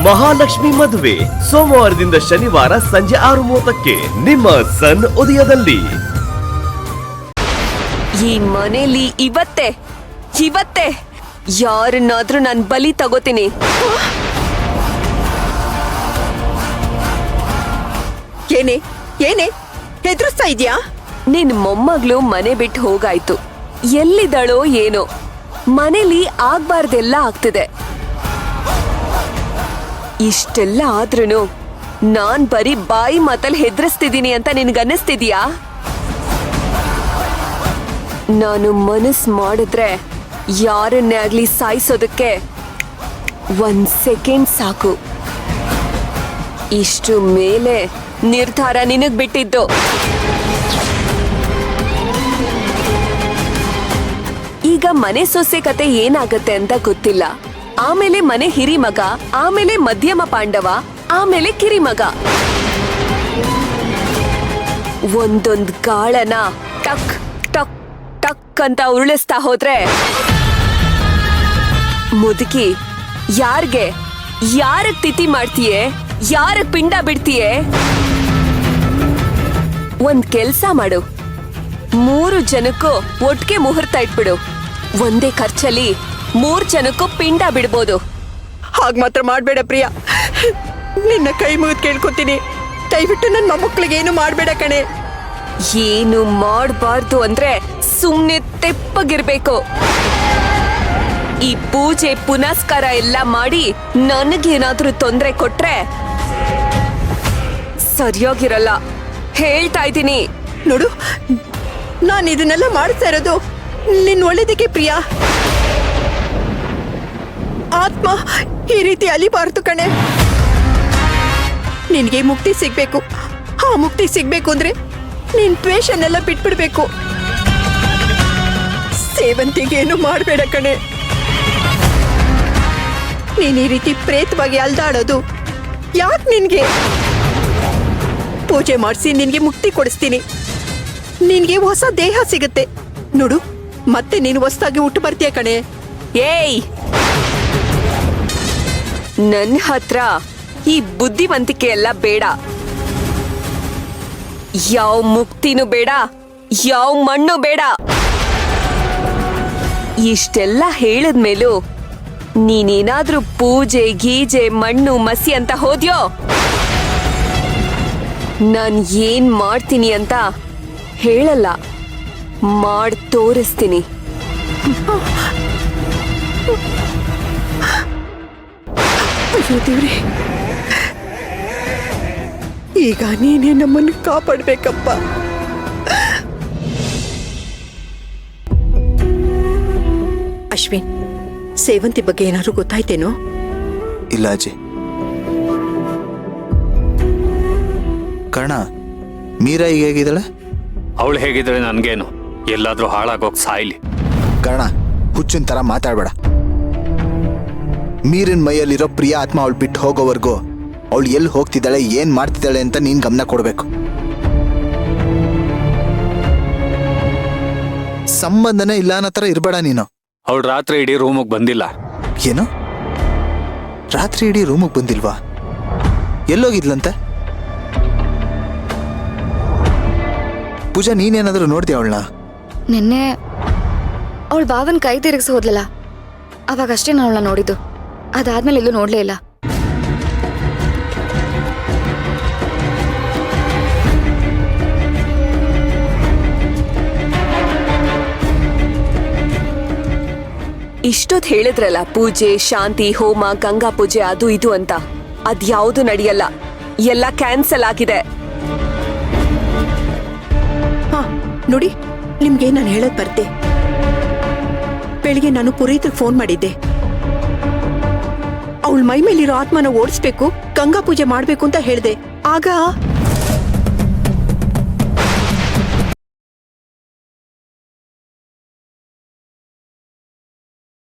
ಮಹಾಲಕ್ಷ್ಮಿ ಮದುವೆ ಸೋಮವಾರದಿಂದ ಶನಿವಾರ ಸಂಜೆ 6:30ಕ್ಕೆ ನಿಮ್ಮ ಸನ್ ಉದಯದಲ್ಲಿ. ಈ ಮನೇಲಿ ಇವತ್ತೇ ಯಾರನ್ನಾದ್ರೂ ನಾನು ಬಲಿ ತಗೋತೀನಿ. ಏನೇ ಹೆದರ್ಸ್ತಾ ಇದ್ಯಾ? ನಿನ್ ಮೊಮ್ಮಗಳು ಮನೆ ಬಿಟ್ಟು ಹೋಗಾಯ್ತು. ಎಲ್ಲಿದ್ದಾಳೋ ಏನೋ. ಮನೇಲಿ ಆಗ್ಬಾರ್ದೆಲ್ಲ ಆಗ್ತಿದೆ. ಇಷ್ಟೆಲ್ಲ ಆದ್ರೂ ನಾನ್ ಬರೀ ಬಾಯಿ ಮಾತಲ್ಲಿ ಹೆದರಿಸ್ತಿದ್ದೀನಿ ಅಂತ ನಿನ್ಗನ್ನಿಸ್ತಿದ್ಯಾ? ನಾನು ಮನಸ್ ಮಾಡಿದ್ರೆ ಯಾರನ್ನೇ ಆಗ್ಲಿ ಸಾಯಿಸೋದಕ್ಕೆ 1 ಸೆಕೆಂಡ್ ಸಾಕು. ಇಷ್ಟು ಮೇಲೆ ನಿರ್ಧಾರ ನಿನಗ್ ಬಿಟ್ಟಿದ್ದು. ಈಗ ಮನೆ ಸೊಸೆ ಕತೆ ಏನಾಗತ್ತೆ ಅಂತ ಗೊತ್ತಿಲ್ಲ. ಆಮೇಲೆ ಮನೆ ಹಿರಿಮಗ, ಆಮೇಲೆ ಮಧ್ಯಮ ಪಾಂಡವ, ಆಮೇಲೆ ಕಿರಿಮಗ. ಒಂದೊಂದ್ ಗಾಳನ ಟಕ್ ಟಕ್ ಟಕ್ ಅಂತ ಉರುಳಿಸ್ತಾ ಹೋದ್ರೆ ಮುದುಕಿ ಯಾರಗ್ ತಿಥಿ ಮಾಡ್ತೀಯೇ, ಯಾರಗ್ ಪಿಂಡ ಬಿಡ್ತೀಯೇ? ಒಂದ್ ಕೆಲ್ಸ ಮಾಡು, 3 ಜನಕ್ಕೂ ಒಟ್ಟಿಗೆ ಮುಹೂರ್ತ ಇಟ್ಬಿಡು. ಒಂದೇ ಖರ್ಚಲ್ಲಿ 3 ಜನಕ್ಕೂ ಪಿಂಡ ಬಿಡ್ಬೋದು. ಹಾಗ್ ಮಾತ್ರ ಮಾಡ್ಬೇಡ ಪ್ರಿಯಾ, ನಿನ್ನ ಕೈ ಮುಗಿದ್ ಕೇಳ್ಕೊತೀನಿ. ದಯವಿಟ್ಟು ನನ್ನ ಮೊಮ್ಮಕ್ಳಿಗೆ ಏನು ಮಾಡ್ಬೇಡ ಕಣೆ. ಏನು ಮಾಡಬಾರ್ದು ಅಂದ್ರೆ ಸುಮ್ನೆ ತೆಪ್ಪಗಿರ್ಬೇಕು. ಈ ಪೂಜೆ ಪುನಸ್ಕಾರ ಎಲ್ಲ ಮಾಡಿ ನನಗೇನಾದ್ರೂ ತೊಂದ್ರೆ ಕೊಟ್ರೆ ಸರಿಯಾಗಿರಲ್ಲ, ಹೇಳ್ತಾ ಇದ್ದೀನಿ. ನೋಡು, ನಾನು ಇದನ್ನೆಲ್ಲ ಮಾಡ್ತಾ ಇರೋದು ನಿನ್ನ ಒಳ್ಳೇದಕ್ಕೆ ಪ್ರಿಯಾ. ಆತ್ಮ ಈ ರೀತಿ ಅಲಿಬಾರ್ದು ಕಣೆ. ನಿನ್ಗೆ ಮುಕ್ತಿ ಸಿಗ್ಬೇಕು. ಆ ಮುಕ್ತಿ ಸಿಗ್ಬೇಕು ಅಂದ್ರೆ ನಿನ್ ದ್ವೇಷನೆಲ್ಲ ಬಿಟ್ಬಿಡ್ಬೇಕು. ಸೇವಂತಿಗೇನು ಮಾಡ್ಬೇಡ ಕಣೆ. ನೀನ್ ಈ ರೀತಿ ಪ್ರೇತವಾಗಿ ಅಲ್ದಾಡೋದು ಯಾಕೆ? ನಿನ್ಗೆ ಪೂಜೆ ಮಾಡಿಸಿ ನಿನ್ಗೆ ಮುಕ್ತಿ ಕೊಡಿಸ್ತೀನಿ. ನಿನ್ಗೆ ಹೊಸ ದೇಹ ಸಿಗುತ್ತೆ ನೋಡು. ಮತ್ತೆ ನೀನು ಹೊಸದಾಗಿ ಹುಟ್ಟು ಬರ್ತೀಯ ಕಣೆ. ಏಯ್, ನನ್ನ ಹತ್ರ ಈ ಬುದ್ಧಿವಂತಿಕೆ ಎಲ್ಲ ಬೇಡ. ಯಾವ ಮುಕ್ತಿನೂ ಬೇಡ, ಯಾವ ಮಣ್ಣು ಬೇಡ. ಇಷ್ಟೆಲ್ಲ ಹೇಳಿದ್ಮೇಲೂ ನೀನೇನಾದ್ರೂ ಪೂಜೆ ಗೀಜೆ ಮಣ್ಣು ಮಸಿ ಅಂತ ಹೋದ್ಯೋ, ನಾನ್ ಏನ್ ಮಾಡ್ತೀನಿ ಅಂತ ಹೇಳಲ್ಲ, ಮಾಡ್ ತೋರಿಸ್ತೀನಿ. ಅಯ್ಯೋ ದೇವ್ರೆ, ಈಗ ನೀನೇ ನಮ್ಮನ್ನು ಕಾಪಾಡ್ಬೇಕಪ್ಪ. ಅಶ್ವಿನ್, ಸೇವಂತಿ ಬಗ್ಗೆ ಏನಾದ್ರು ಗೊತ್ತಾಯ್ತೇನೋ? ಇಲ್ಲ ಅಜ್ಜಿ. ಕರ್ಣ, ಮೀರಾ ಈಗ ಹೇಗಿದ್ದಾಳೆ? ಅವಳು ಹೇಗಿದ್ರೆ ನನ್ಗೇನು, ಎಲ್ಲಾದ್ರೂ ಹಾಳಾಗೋಕ್ ಸಾಯ್ಲಿ. ಕರ್ಣ, ಹುಚ್ಚಿನ ತರ ಮಾತಾಡ್ಬೇಡ. ಮೀರಿನ ಮೈಯಲ್ಲಿರೋ ಪ್ರಿಯ ಆತ್ಮ ಅವಳು ಬಿಟ್ಟು ಹೋಗೋವರೆಗೂ ಅವಳು ಎಲ್ಲಿ ಹೋಗ್ತಿದ್ದಾಳೆ, ಏನ್ ಮಾಡ್ತಿದ್ದಾಳೆ ಅಂತ ನೀನ್ ಗಮನ ಕೊಡ್ಬೇಕು. ಸಂಬಂಧನೇ ಇಲ್ಲ ಅನ್ನೋ ತರ ಇರ್ಬೇಡ ನೀನು. ಅವಳು ರಾತ್ರಿ ಇಡೀ ರೂಮಿಗೆ ಬಂದಿಲ್ಲ. ಏನು? ರಾತ್ರಿ ಇಡೀ ರೂಮಿಗೆ ಬಂದಿಲ್ವಾ? ಎಲ್ಲೋಗಿದ್ಲಂತೆ? ಪೂಜಾ, ನೀನೇನಾದ್ರೂ ನೋಡ್ತೀಯ ಅವಳನ್ನ? ನಿನ್ನೆ ಅವಳ ಬಾವನ್ ಕೈ ತಿರುಗಿಸಿ ಹೋದ್ಲಲ್ಲ, ಅವಾಗಷ್ಟೇ ನಾನು ಅವಳನ್ನ ನೋಡಿದ್ದು. ಅದಾದ್ಮೇಲೆ ಎಲ್ಲೂ ನೋಡ್ಲೇ ಇಲ್ಲ. ಇಷ್ಟೊತ್ ಹೇಳಿದ್ರಲ್ಲ ಪೂಜೆ, ಶಾಂತಿ, ಹೋಮ, ಗಂಗಾ ಪೂಜೆ, ಅದು ಇದು ಅಂತ. ಅದ್ಯಾವುದು ನಡೆಯಲ್ಲ, ಎಲ್ಲ ಕ್ಯಾನ್ಸಲ್ ಆಗಿದೆ. ನೋಡಿ, ನಿಮ್ಗೆ ನಾನು ಹೇಳೋದ್ ಬರ್ತೆ. ಬೆಳಿಗ್ಗೆ ನಾನು ಪುರೋಹಿತ್ರಿಗೆ ಫೋನ್ ಮಾಡಿದ್ದೆ. ಅವಳ ಮೈ ಮೇಲಿರೋ ಆತ್ಮನ ಓಡಿಸ್ಬೇಕು, ಗಂಗಾ ಪೂಜೆ ಮಾಡ್ಬೇಕು ಅಂತ ಹೇಳ್ದೆ. ಆಗ